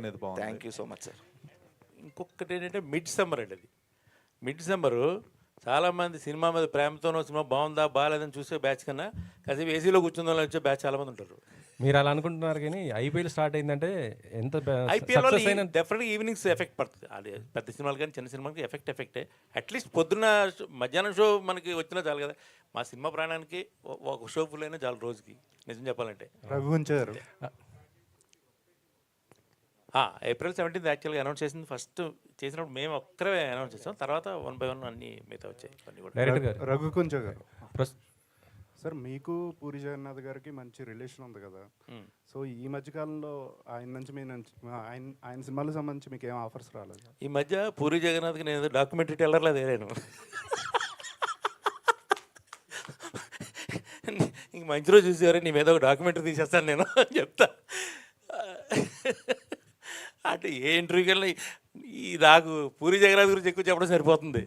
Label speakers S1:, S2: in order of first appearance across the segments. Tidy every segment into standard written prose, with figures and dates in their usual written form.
S1: అనేది బాగుంది.
S2: Thank you so much sir.
S3: ఇంకొకటి ఏంటంటే మిడ్ సమ్మర్ అండి. అది మిడ్ సమ్మరు చాలామంది సినిమా మీద ప్రేమతోనో సినిమా బాగుందా బాగాలేదని చూసే బ్యాచ్ కన్నా కాసేపు ఏసీలో కూర్చుందాం వచ్చే బ్యాచ్ చాలామంది ఉంటారు.
S4: మీరు అలా అనుకుంటున్నారు కానీ ఐపీఎల్ స్టార్ట్ అయిందంటే ఎంత
S3: ఐపీఎల్ డెఫినెట్గా ఈవినింగ్స్ ఎఫెక్ట్ పడుతుంది. అది పెద్ద సినిమాలు కానీ చిన్న సినిమాలకి ఎఫెక్టే. అట్లీస్ట్ పొద్దున్న మధ్యాహ్నం షో మనకి వచ్చినా చాలు కదా. మా సినిమా ప్రాణానికి ఒక షో ఫుల్ అయినా చాలు రోజుకి, నిజం చెప్పాలంటే.
S1: రఘువంచారు
S3: ఏప్రిల్ 17 యాక్చువల్గా అనౌన్స్ చేసింది. ఫస్ట్ చేసినప్పుడు మేము ఒక్కరే అనౌన్స్ చేసాం, తర్వాత 1 by 1 అన్ని మిగతా వచ్చాయి.
S1: రఘుకుంచ గారు సార్, మీకు పూరి జగన్నాథ్ గారికి మంచి రిలేషన్ ఉంది కదా. సో ఈ మధ్యకాలంలో ఆయన నుంచి మీ నుంచి ఆయన సినిమాలకు సంబంధించి మీకు ఏం ఆఫర్స్ రాలేదు?
S3: ఈ మధ్య పూరి జగన్నాథ్కి నేను డాక్యుమెంటరీ టెల్లర్లా తేలేను. ఇంక మంచి రోజు చూసేవారే నీ మీద ఒక డాక్యుమెంటరీ తీసేస్తాను నేను అని చెప్తా. అంటే ఏ ఇంటర్వ్యూకి వెళ్ళినా ఈ నాకు పూరి జగన్నాథ్ గురించి ఎక్కువ చెప్పడం సరిపోతుంది.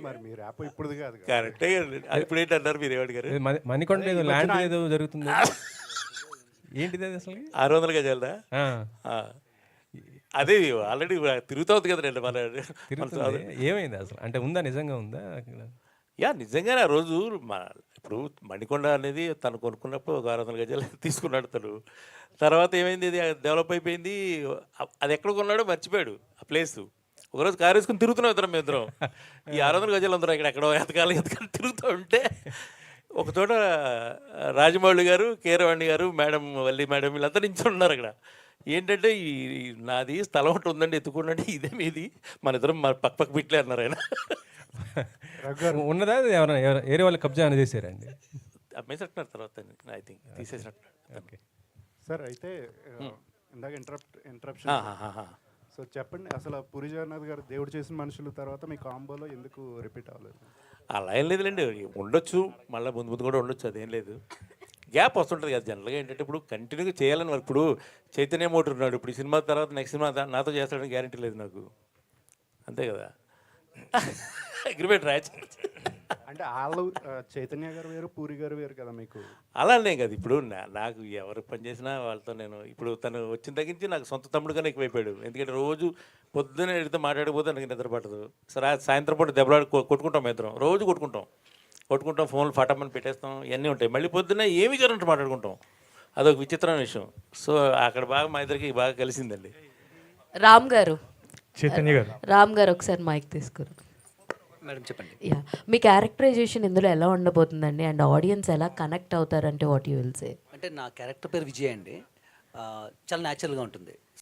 S1: మరి మీరు యాప్ ఇప్పుడు కాదు
S3: కరెక్టే. ఇప్పుడు ఏంటన్నారు మీరు ఏమడిగారు?
S4: మణికొండ ఏదో ల్యాండ్ ఏదో జరుగుతుంది, ఏంటిది అది అసలు?
S3: 600 గజాలదా? అదే ఆల్రెడీ తిరుగుతూ ఉంది కదండి మన.
S4: ఏమైంది అసలు? అంటే ఉందా, నిజంగా ఉందా?
S3: నిజంగానే ఆ రోజు ఇప్పుడు మణికొండ అనేది తను కొనుక్కున్నప్పుడు ఒక 600 గజాలు తీసుకున్నాడు తను. తర్వాత ఏమైంది, ఇది డెవలప్ అయిపోయింది. అది ఎక్కడ కొన్నాడో మర్చిపోయాడు ఆ ప్లేసు. ఒకరోజు కారు వేసుకుని తిరుగుతున్నాం ఇద్దరం మేమిద్దరం. ఈ 600 గజాలు అందరం ఇక్కడ ఎక్కడో ఎతకాలి తిరుగుతూ ఉంటే ఒక చోట రాజమౌళి గారు, కీరవాణి గారు, మేడం వల్లి మేడం వీళ్ళంతా నించున్నారు అక్కడ. ఏంటంటే ఈ నాది స్థలం ఒకటి ఉందండి, ఎత్తుకుండండి, ఇదే మీది, మన ఇద్దరం పక్క బిట్లే అన్నారు ఆయన.
S4: ఉన్నదా ఎవరైనా ఏరే వాళ్ళు కబ్జా అని చేశారండి?
S3: అమ్మేసినట్టున్నారు తర్వాత, ఐ థింక్ తీసేసినట్టున్నారు.
S4: ఓకే
S1: సార్, అయితే ఇందాక ఇంటరప్షన్. సో చెప్పండి, అసలు పూరి జగన్నాథ్ గారు దేవుడు చేసిన మనుషులు తర్వాత మీ కాంబోలో ఎందుకు రిపీట్ అవ్వలేదు?
S3: అలా ఏం లేదులేండి, ఉండొచ్చు, మళ్ళీ ముందు కూడా ఉండొచ్చు, అదేం లేదు. గ్యాప్ వస్తుంటుంది కదా జనరల్గా. ఏంటంటే ఇప్పుడు కంటిన్యూగా చేయాలని వాళ్ళు. ఇప్పుడు చైతన్య మోటర్ ఉన్నాడు, ఇప్పుడు ఈ సినిమా తర్వాత నెక్స్ట్ సినిమా నాతో చేస్తాడని గ్యారంటీ లేదు నాకు, అంతే కదా. అగ్రిమెంట్ రాయచ్చు
S1: అంటే వాళ్ళు చైతన్య గారు వేరు, పూరి గారు వేరు కదా మీకు.
S3: అలానే కదా. ఇప్పుడు నాకు ఎవరు పని చేసినా వాళ్ళతో నేను, ఇప్పుడు తను వచ్చిన తగ్గించి నాకు సొంత తమ్ముడు కన్నా ఎక్కువైపోయాడు. ఎందుకంటే రోజు పొద్దున్నే ఎడితే మాట్లాడిపోతే నాకు నిద్ర పట్టదు. సరే సాయంత్రం పూట దెబ్బలాడి కొట్టుకుంటాం, ఇద్దరం రోజు కొట్టుకుంటాం, ఫోన్లు ఫటామని పెట్టేస్తాం, ఇవన్నీ ఉంటాయి. మళ్ళీ పొద్దున్నే ఏమి జరుగుతుంటే మాట్లాడుకుంటాం. అదొక విచిత్రమైన విషయం. సో అక్కడ బాగా మా ఇద్దరికి బాగా కలిసిందండి.
S5: రామ్ గారు,
S4: చైతన్య గారు,
S5: రామ్ గారు ఒకసారి మైక్ తీసుకురు.
S2: మేడం చెప్పండి.
S5: మీ క్యారెక్టరైజేషన్ ఇందులో ఎలా ఉండబోతుందండి, అండ్ ఆడియన్స్ ఎలా కనెక్ట్ అవుతారంటే వాట్ యూ విల్ సే?
S2: అంటే నా క్యారెక్టర్ పేరు విజయ్ అండి. చాలా న్యాచురల్గా ఉంటుంది.